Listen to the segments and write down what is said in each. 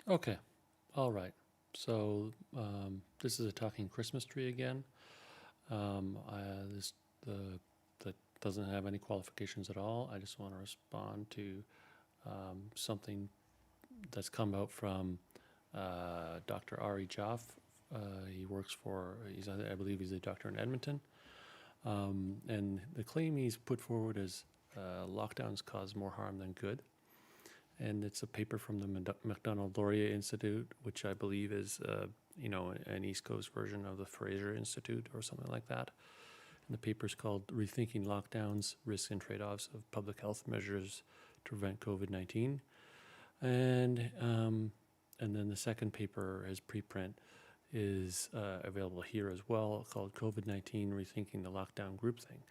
Okay, all right. So this is a talking Christmas tree again. This the that doesn't have any qualifications at all. I just want to respond to something that's come out from Dr. Ari Joffe. He works for. I believe he's a doctor in Edmonton. And the claim he's put forward is lockdowns cause more harm than good. And it's a paper from the Macdonald Laurier Institute, which I believe is, an East Coast version of the Fraser Institute or something like that. And the paper is called "Rethinking Lockdowns: Risks and Trade-offs of Public Health Measures to Prevent COVID-19." And then the second paper, as preprint, is available here as well, called "COVID-19: Rethinking the Lockdown Groupthink."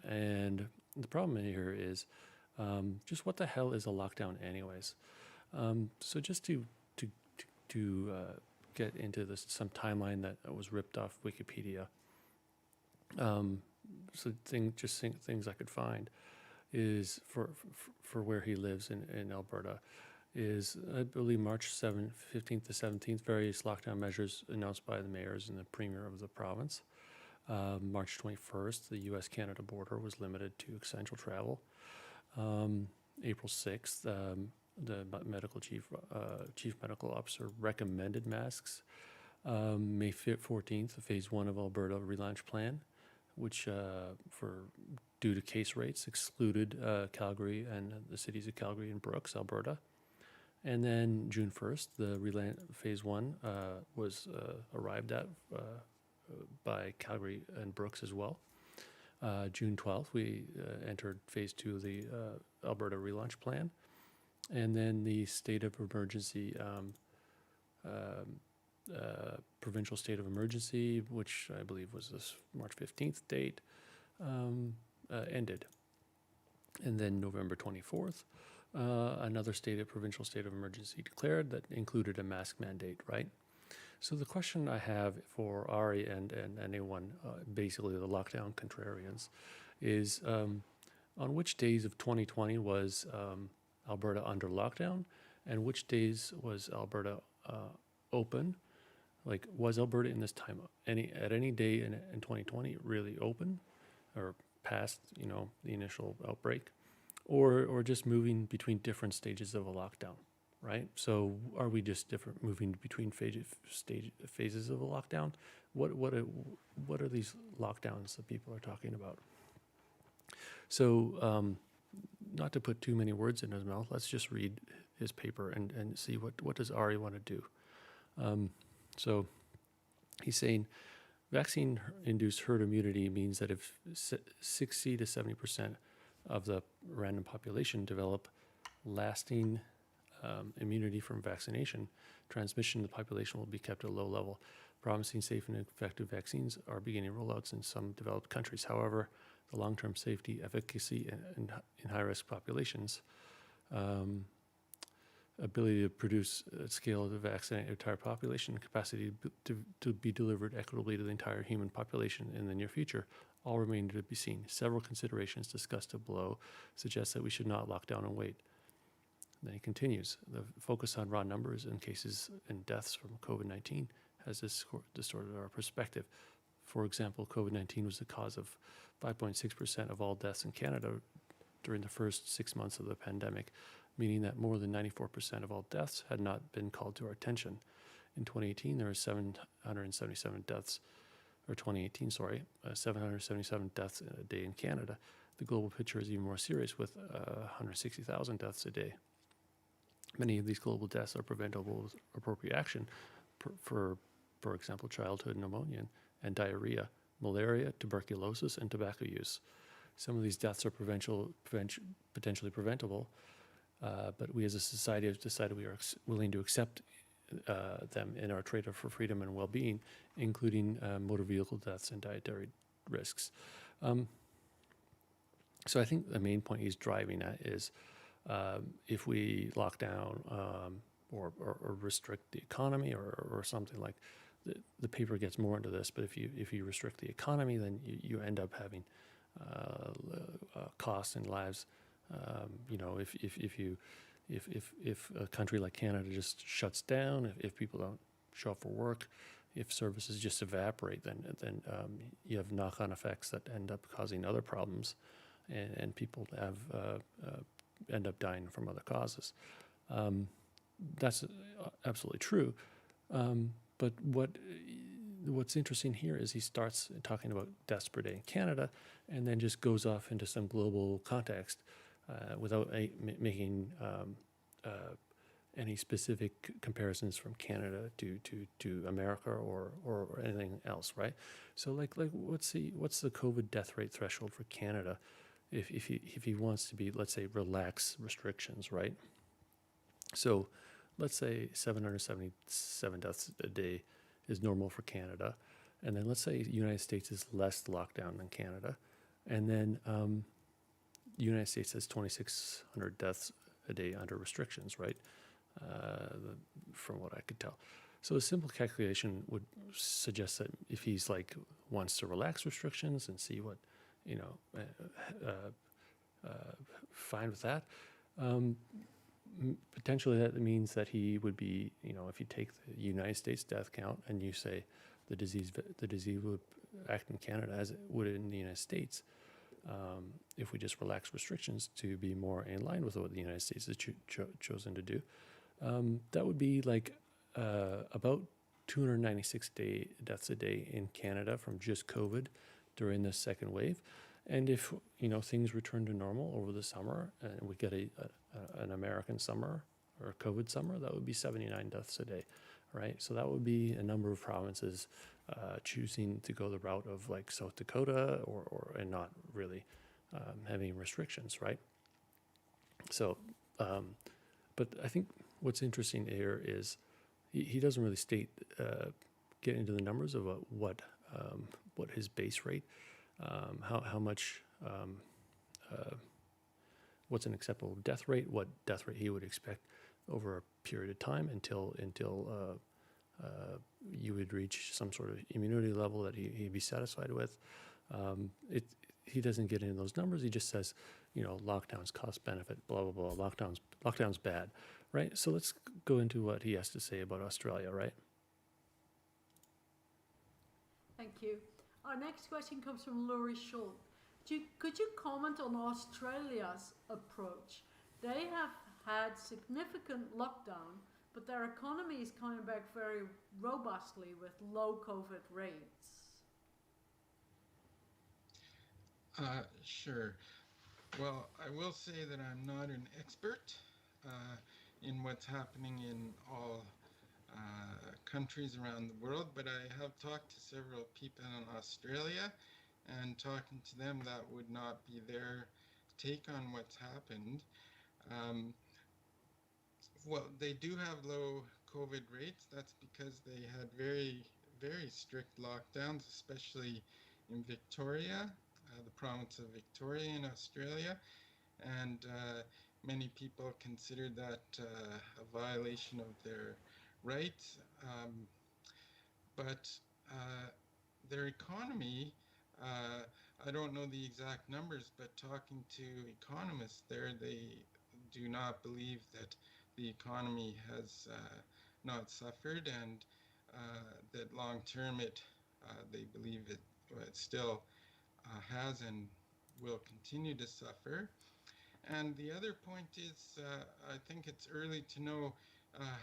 And the problem here is just what the hell is a lockdown, anyways? So just to get into this, some timeline that was ripped off Wikipedia. Things I could find is for where he lives in Alberta is, I believe, March 15th to 17th, various lockdown measures announced by the mayors and the premier of the province. March 21st, the U.S.-Canada border was limited to essential travel. April 6th, the medical chief medical officer recommended masks. May 14th, phase 1 of Alberta relaunch plan, which due to case rates excluded Calgary and the cities of Calgary and Brooks, Alberta. And then June 1st, the phase 1 was arrived at by Calgary and Brooks as well. June 12th, we entered phase 2 of the Alberta relaunch plan. And then the state of emergency, provincial state of emergency, which I believe was this March 15th date, ended. And then November 24th, another provincial state of emergency declared that included a mask mandate, right? So the question I have for Ari and anyone, basically the lockdown contrarians, is on which days of 2020 was Alberta under lockdown, and which days was Alberta open? Like, was Alberta in this time at any day in 2020 really open, or past the initial outbreak, or just moving between different stages of a lockdown? Right. So are we just moving between phases of a lockdown? What are these lockdowns that people are talking about? So not to put too many words in his mouth, let's just read his paper and see what does Ari want to do. So he's saying vaccine-induced herd immunity means that if 60 to 70% of the random population develop lasting immunity from vaccination, transmission to the population will be kept at a low level. Promising safe and effective vaccines are beginning rollouts in some developed countries. However, the long-term safety, efficacy in high-risk populations, ability to produce at scale to vaccinate the entire population, capacity to be delivered equitably to the entire human population in the near future, all remain to be seen. Several considerations discussed below suggest that we should not lock down and wait. Then he continues, the focus on raw numbers and cases and deaths from COVID-19 has distorted our perspective. For example, COVID-19 was the cause of 5.6% of all deaths in Canada during the first 6 months of the pandemic, meaning that more than 94% of all deaths had not been called to our attention. In 2018, there were 777 deaths, or 2018, 777 deaths a day in Canada. The global picture is even more serious, with 160,000 deaths a day. Many of these global deaths are preventable with appropriate action, for example, childhood pneumonia and diarrhea, malaria, tuberculosis, and tobacco use. Some of these deaths are potentially preventable, but we as a society have decided we are willing to accept them in our trade-off for freedom and well-being, including motor vehicle deaths and dietary risks. So I think the main point he's driving at is if we lock down or restrict the economy or something like, the paper gets more into this, but if you restrict the economy, then you end up having costs and lives. if a country like Canada just shuts down, if people don't show up for work, if services just evaporate, then you have knock-on effects that end up causing other problems, and people have end up dying from other causes. That's absolutely true. But what's interesting here is he starts talking about deaths per day in Canada, and then just goes off into some global context without making any specific comparisons from Canada to America or anything else, right? So like what's the COVID death rate threshold for Canada if he wants to be, let's say, relax restrictions, right? So let's say 777 deaths a day is normal for Canada, and then let's say the United States is less lockdown than Canada, and then the United States has 2,600 deaths a day under restrictions, right? From what I could tell. So a simple calculation would suggest that if he's like wants to relax restrictions and see what, fine with that, potentially that means that he would be, if you take the United States death count and you say the disease would act in Canada as it would in the United States, if we just relax restrictions to be more in line with what the United States has chosen to do, that would be like about 296 deaths a day in Canada from just COVID during this second wave. And if things return to normal over the summer and we get an American summer or COVID summer, that would be 79 deaths a day, right? So that would be a number of provinces choosing to go the route of like South Dakota and not really having restrictions, right? So, but I think what's interesting here is he doesn't really get into the numbers of what his base rate, how much, what's an acceptable death rate, what death rate he would expect over a period of time until you would reach some sort of immunity level that he'd be satisfied with. He doesn't get into those numbers. He just says, lockdowns cost benefit, blah, blah, blah, lockdowns bad, right? So let's go into what he has to say about Australia, right? Thank you. Our next question comes from Laurier Institute. Could you comment on Australia's approach? They have had significant lockdown, but their economy is coming back very robustly with low COVID rates. Sure. Well, I will say that I'm not an expert in what's happening in all countries around the world, but I have talked to several people in Australia, and talking to them, that would not be their take on what's happened. Well, they do have low COVID rates. That's because they had very, very strict lockdowns, especially in Victoria, the province of Victoria in Australia, and many people considered that a violation of their rights. But their economy, I don't know the exact numbers, but talking to economists there, they do not believe that the economy has not suffered, and that long term they believe it still has and will continue to suffer. And the other point is, I think it's early to know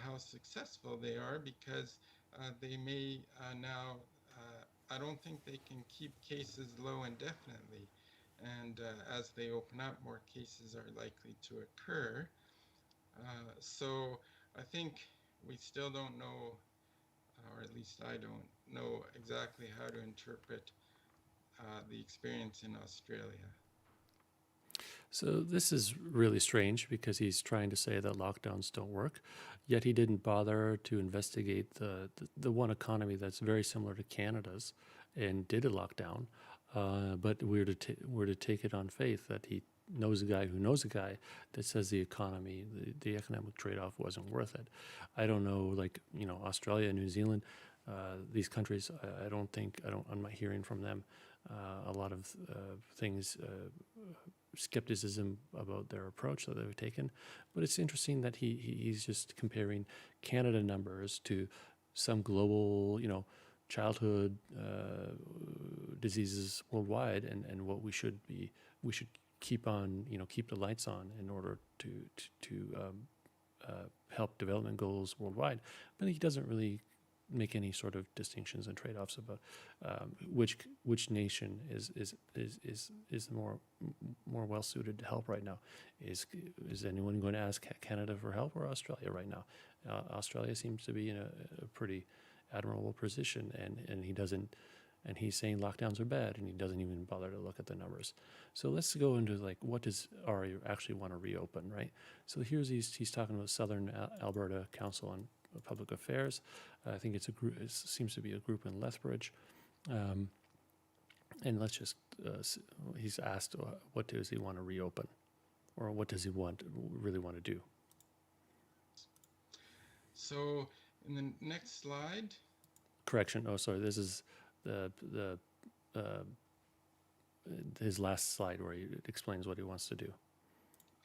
how successful they are, because they may now, I don't think they can keep cases low indefinitely. And as they open up, more cases are likely to occur. So I think we still don't know, or at least I don't know exactly how to interpret the experience in Australia. So this is really strange because he's trying to say that lockdowns don't work, yet he didn't bother to investigate the one economy that's very similar to Canada's and did a lockdown. But we're to take it on faith that he knows a guy who knows a guy that says the economy, the economic trade-off wasn't worth it. I don't know, Australia, New Zealand, these countries, I'm not hearing from them a lot of things skepticism about their approach that they've taken. But it's interesting that he's just comparing Canada numbers to some global, childhood diseases worldwide, and what we should keep on, keep the lights on in order to help development goals worldwide. But he doesn't really make any sort of distinctions and trade-offs about which nation is more well suited to help right now. Is anyone going to ask Canada for help, or Australia right now? Australia seems to be in a pretty admirable position, and he doesn't. And he's saying lockdowns are bad, and he doesn't even bother to look at the numbers. So let's go into like, what does Ari actually want to reopen, right? So he's talking about Southern Alberta Council on Public Affairs. I think it's a group. It seems to be a group in Lethbridge. And let's just. He's asked, what does he want to reopen, or what does he really want to do? So in the next slide. Correction. Oh, sorry. This is his last slide where he explains what he wants to do.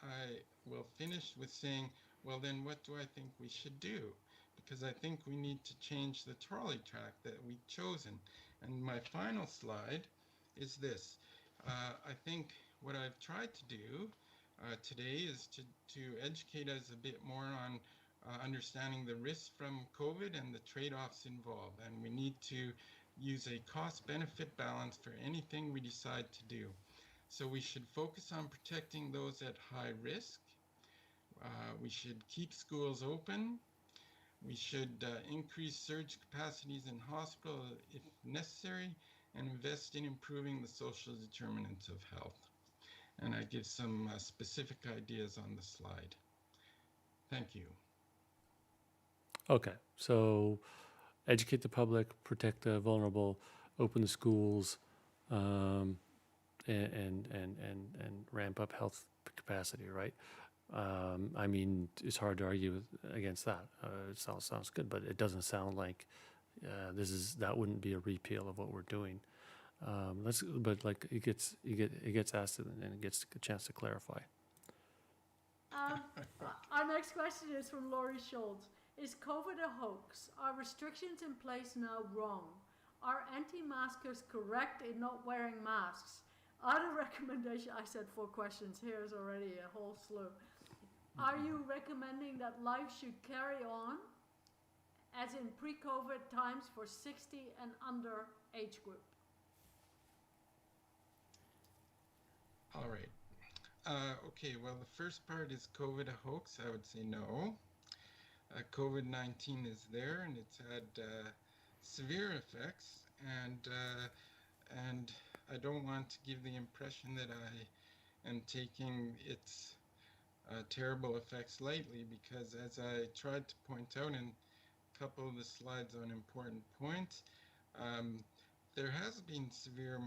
I will finish with saying, well, then what do I think we should do? Because I think we need to change the trolley track that we've chosen. And my final slide is this. I think what I've tried to do today is to educate us a bit more on understanding the risks from COVID and the trade-offs involved. And we need to use a cost-benefit balance for anything we decide to do. So we should focus on protecting those at high risk. We should keep schools open. We should increase surge capacities in hospitals if necessary, and invest in improving the social determinants of health. And I give some specific ideas on the slide. Thank you. Okay, so educate the public, protect the vulnerable, open the schools, and ramp up health capacity, right? I mean, it's hard to argue against that. It sounds good, but it doesn't sound like that wouldn't be a repeal of what we're doing. But like it gets asked and it gets a chance to clarify. Our next question is from Laurier Schultz. Is COVID a hoax? Are restrictions in place now wrong? Are anti-maskers correct in not wearing masks? Are the recommendations, I said 4 questions, here's already a whole slew. Are you recommending that life should carry on as in pre-COVID times for 60 and under age group? All right. Okay, well, the first part is COVID a hoax? I would say no. COVID-19 is there, and it's had severe effects, and I don't want to give the impression that I am taking its terrible effects lightly, because as I tried to point out in a couple of the slides on important points, there has been severe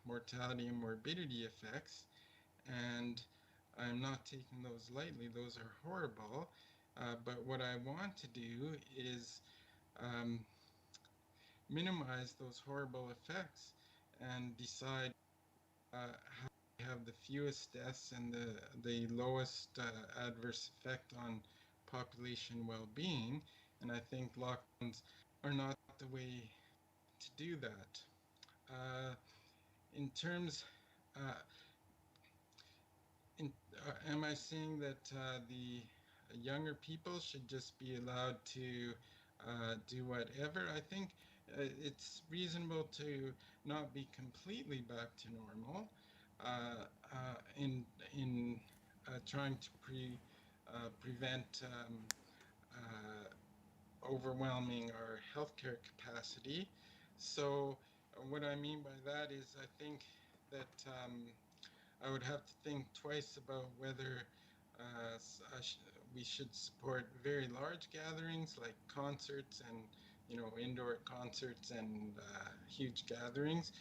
mortality and morbidity effects, and I'm not taking those lightly. Those are horrible. But what I want to do is minimize those horrible effects and decide how to have the fewest deaths and the lowest adverse effect on population well-being. And I think lockdowns are not the way to do that. In terms, am I saying that the younger people should just be allowed to do whatever? I think it's reasonable to not be completely back to normal in trying to prevent overwhelming our healthcare capacity. So what I mean by that is I think that I would have to think twice about whether we should support very large gatherings like concerts and indoor concerts and huge gatherings.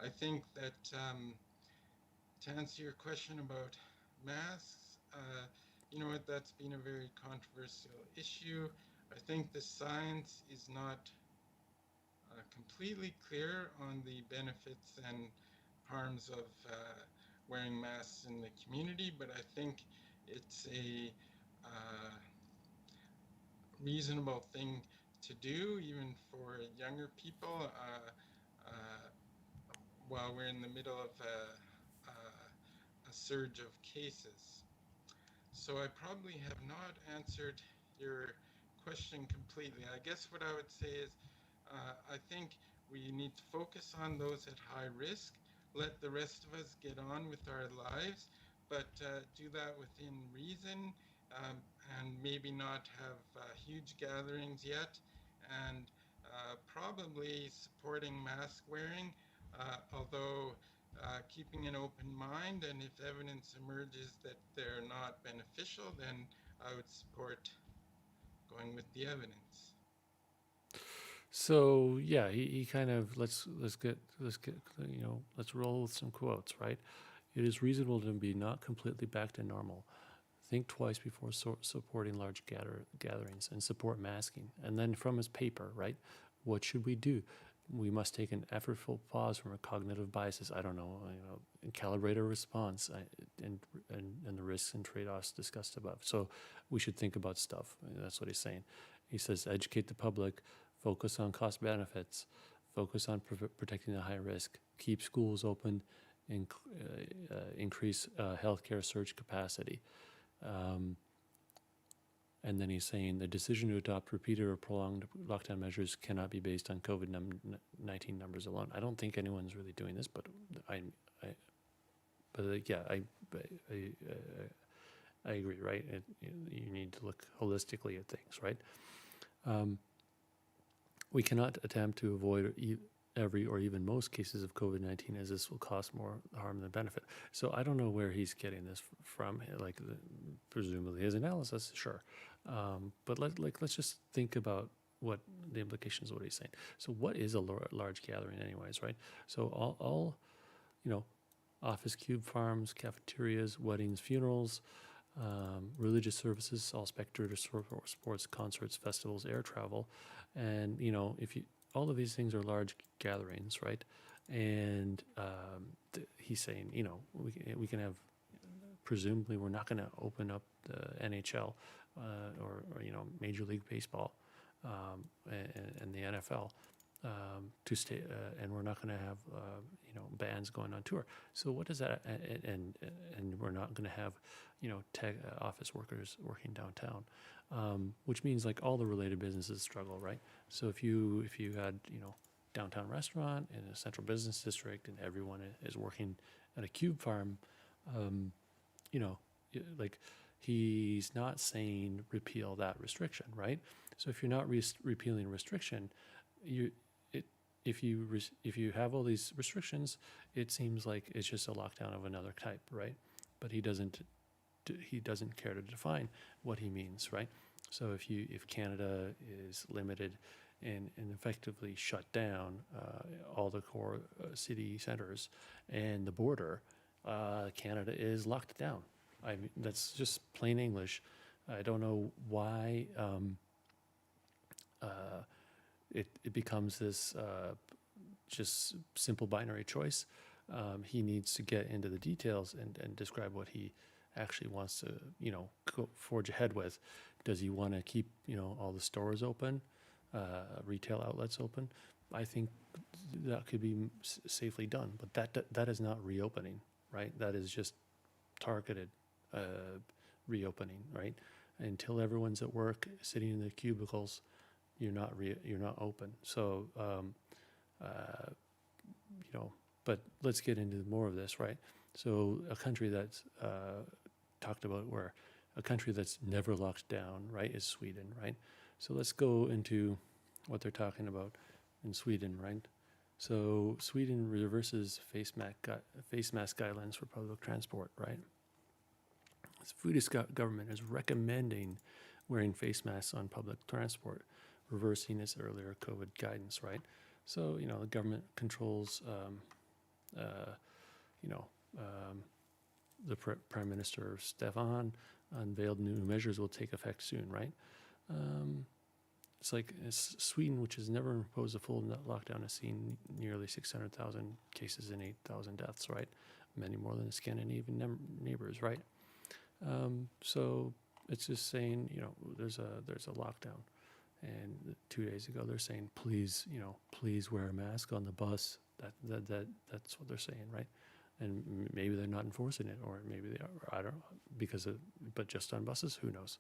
I think that to answer your question about masks, that's been a very controversial issue. I think the science is not completely clear on the benefits and harms of wearing masks in the community, but I think it's a reasonable thing to do, even for younger people, while we're in the middle of a surge of cases. So I probably have not answered your question completely. I guess what I would say is I think we need to focus on those at high risk, let the rest of us get on with our lives, but do that within reason, um, and maybe not have huge gatherings yet, and probably supporting mask wearing, although keeping an open mind, and if evidence emerges that they're not beneficial, then I would support going with the evidence. So yeah, he kind of let's get let's roll with some quotes, right? It is reasonable to be not completely back to normal. Think twice before supporting large gatherings and support masking. And then from his paper, right? What should we do? We must take an effortful pause from our cognitive biases. I don't know, and calibrate our response and the risks and trade-offs discussed above. So we should think about stuff. That's what he's saying. He says educate the public, focus on cost benefits, focus on protecting the high risk, keep schools open, increase healthcare surge capacity. And then he's saying the decision to adopt repeated or prolonged lockdown measures cannot be based on COVID-19 numbers alone. I don't think anyone's really doing this, but I agree, right? You need to look holistically at things, right? We cannot attempt to avoid every or even most cases of COVID-19, as this will cost more harm than benefit. So I don't know where he's getting this from, presumably his analysis, sure. But let's just think about what the implications of what he's saying. So what is a large gathering anyways, right? So all office cube farms, cafeterias, weddings, funerals, religious services, all spectator sports, concerts, festivals, air travel. And, all of these things are large gatherings, right? And he's saying, we can have, presumably we're not going to open up the NHL or Major League Baseball and the NFL to stay, and we're not going to have bands going on tour. So what does that? And we're not going to have tech office workers working downtown, which means like all the related businesses struggle, right? So if you had downtown restaurant in a central business district and everyone is working at a cube farm, like he's not saying repeal that restriction, right? So if you're not repealing a restriction, if you have all these restrictions, it seems like it's just a lockdown of another type, right? But he doesn't care to define what he means, right? So if Canada is limited and effectively shut down all the core city centers and the border, Canada is locked down. I mean, that's just plain English. I don't know why it becomes this just simple binary choice. He needs to get into the details and describe what he actually wants to, forge ahead with. Does he want to keep, all the stores open, retail outlets open? I think that could be safely done, but that is not reopening, right? That is just targeted reopening, right? Until everyone's at work, sitting in the cubicles, you're not open. So, but let's get into more of this, right? So a country that's talked about where a country that's never locked down, right, is Sweden, right? So let's go into what they're talking about in Sweden, right? So Sweden reverses face mask guidelines for public transport, right? The Swedish government is recommending wearing face masks on public transport, reversing its earlier COVID guidance, right? So, the government controls, the Prime Minister Stefan unveiled new measures will take effect soon, right? It's Sweden, which has never imposed a full lockdown, has seen nearly 600,000 cases and 8,000 deaths, right? many more than the Scandinavian neighbors, right? So it's just saying, there's a lockdown, and 2 days ago they're saying, please, please wear a mask on the bus. That's what they're saying, right? And maybe they're not enforcing it, or maybe they are. I don't know, but just on buses, who knows?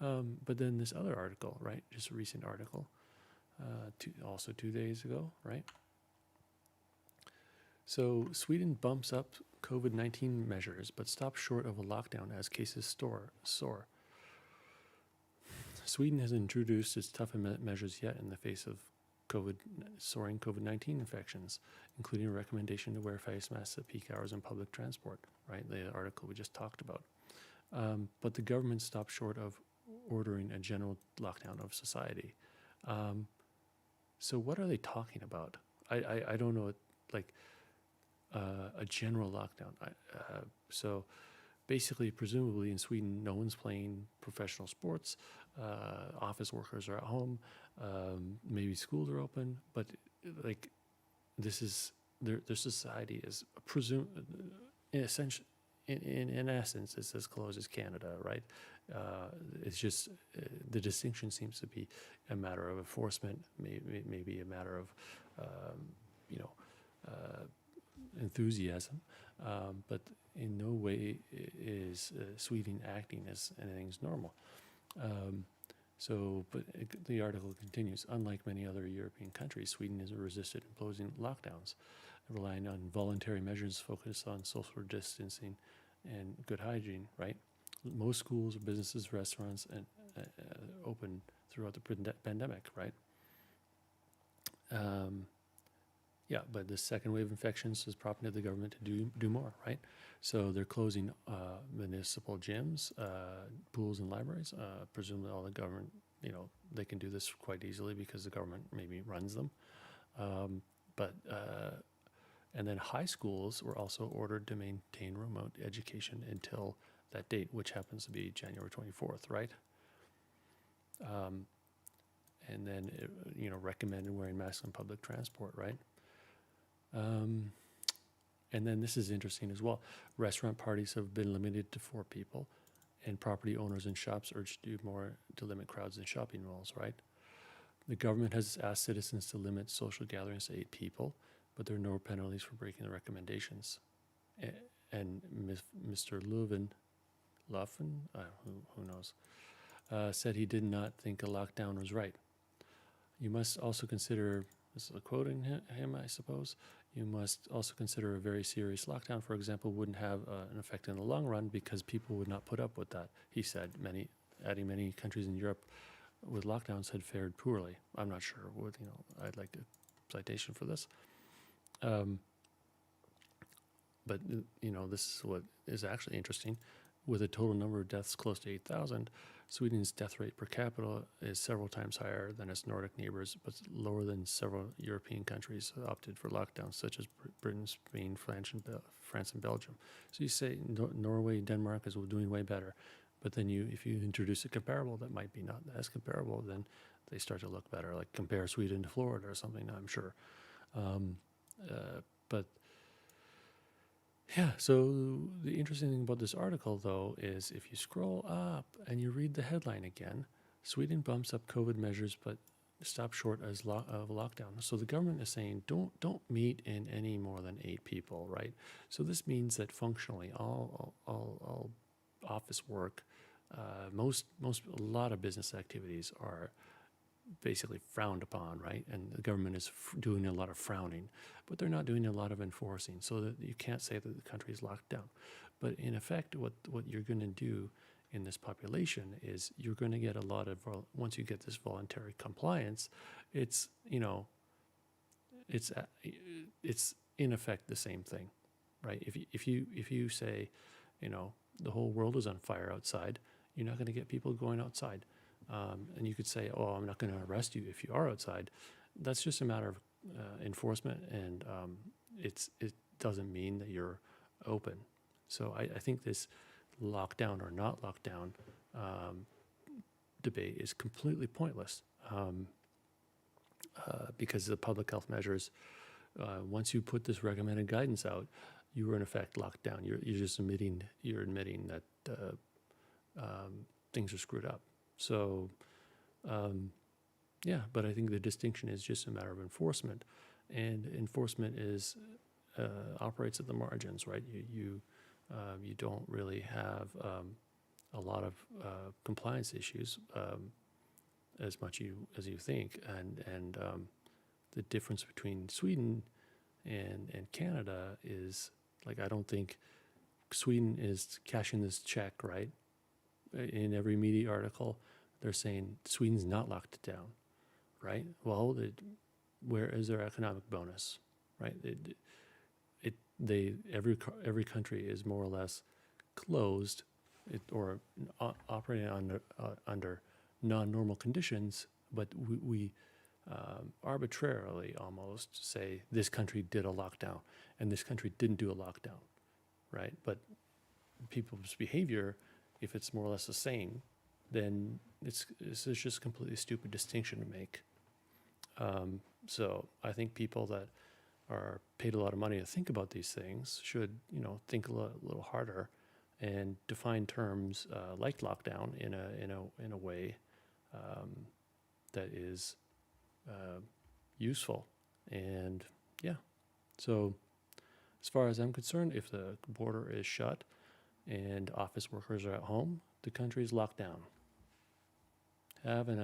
But then this other article, right? Just a recent article, also 2 days ago, right? So Sweden bumps up COVID-19 measures, but stops short of a lockdown as cases soar. Sweden has introduced its tougher measures yet in the face of soaring COVID-19 infections, including a recommendation to wear face masks at peak hours in public transport, right? The article we just talked about. But the government stopped short of ordering a general lockdown of society. So what are they talking about? I don't know, a general lockdown. So basically, presumably in Sweden, no one's playing professional sports. Office workers are at home. Maybe schools are open, but this is their society is in essence, it's as close as Canada, right? It's just the distinction seems to be a matter of enforcement, maybe a matter of enthusiasm, but in no way is Sweden acting as anything's normal. But the article continues. Unlike many other European countries, Sweden has resisted imposing lockdowns, relying on voluntary measures focused on social distancing and good hygiene. Right? Most schools, businesses, restaurants, and open throughout the pandemic. Right? But the second wave of infections has prompted the government to do more, right? So they're closing municipal gyms, pools, and libraries. Presumably all the government, they can do this quite easily because the government maybe runs them. And then high schools were also ordered to maintain remote education until that date, which happens to be January 24th, right? And then, recommended wearing masks on public transport, right? And then this is interesting as well. Restaurant parties have been limited to 4 people, and property owners and shops urged to do more to limit crowds in shopping malls, right? The government has asked citizens to limit social gatherings to 8 people, but there are no penalties for breaking the recommendations. And Mr. Löfven, who knows, said he did not think a lockdown was right. You must also consider, this is a quoting him, I suppose, you must also consider a very serious lockdown, for example, wouldn't have an effect in the long run because people would not put up with that, he said, adding many countries in Europe with lockdowns had fared poorly. I'm not sure what, I'd like a citation for this. But this is what is actually interesting. With a total number of deaths close to 8,000, Sweden's death rate per capita is several times higher than its Nordic neighbors, but lower than several European countries that opted for lockdowns, such as Britain, Spain, France, and Belgium. So you say Norway, Denmark is doing way better, but then if you introduce a comparable that might be not as comparable, then they start to look better, like compare Sweden to Florida or something, I'm sure. So the interesting thing about this article, though, is if you scroll up and you read the headline again, Sweden bumps up COVID measures but stops short of lockdown. So the government is saying don't meet in any more than 8 people, right? So this means that functionally all office work, a lot of business activities are basically frowned upon, right? And the government is doing a lot of frowning, but they're not doing a lot of enforcing, so that you can't say that the country is locked down. But in effect, what you're going to do in this population is you're going to get a lot of, once you get this voluntary compliance, it's in effect the same thing, right? If you say, the whole world is on fire outside, you're not going to get people going outside. And you could say, I'm not going to arrest you if you are outside. That's just a matter of enforcement, and it doesn't mean that you're open. So I think this lockdown or not lockdown debate is completely pointless because the public health measures, once you put this recommended guidance out, you were in effect locked down. You're just admitting that things are screwed up. So, yeah, but I think the distinction is just a matter of enforcement, and enforcement is operates at the margins, right? You don't really have a lot of compliance issues as much as you think, and the difference between Sweden and Canada is, like, I don't think Sweden is cashing this check, right? In every media article, they're saying Sweden's not locked down, right? Well, where is their economic bonus, right? Every country is more or less closed, or operating under non-normal conditions, but we arbitrarily almost say this country did a lockdown and this country didn't do a lockdown, right? But people's behavior, if it's more or less the same, then it's just a completely stupid distinction to make. So I think people that are paid a lot of money to think about these things should, think a little harder and define terms like lockdown in a way that is useful. And yeah, so as far as I'm concerned, if the border is shut and office workers are at home, the country is locked down. Have an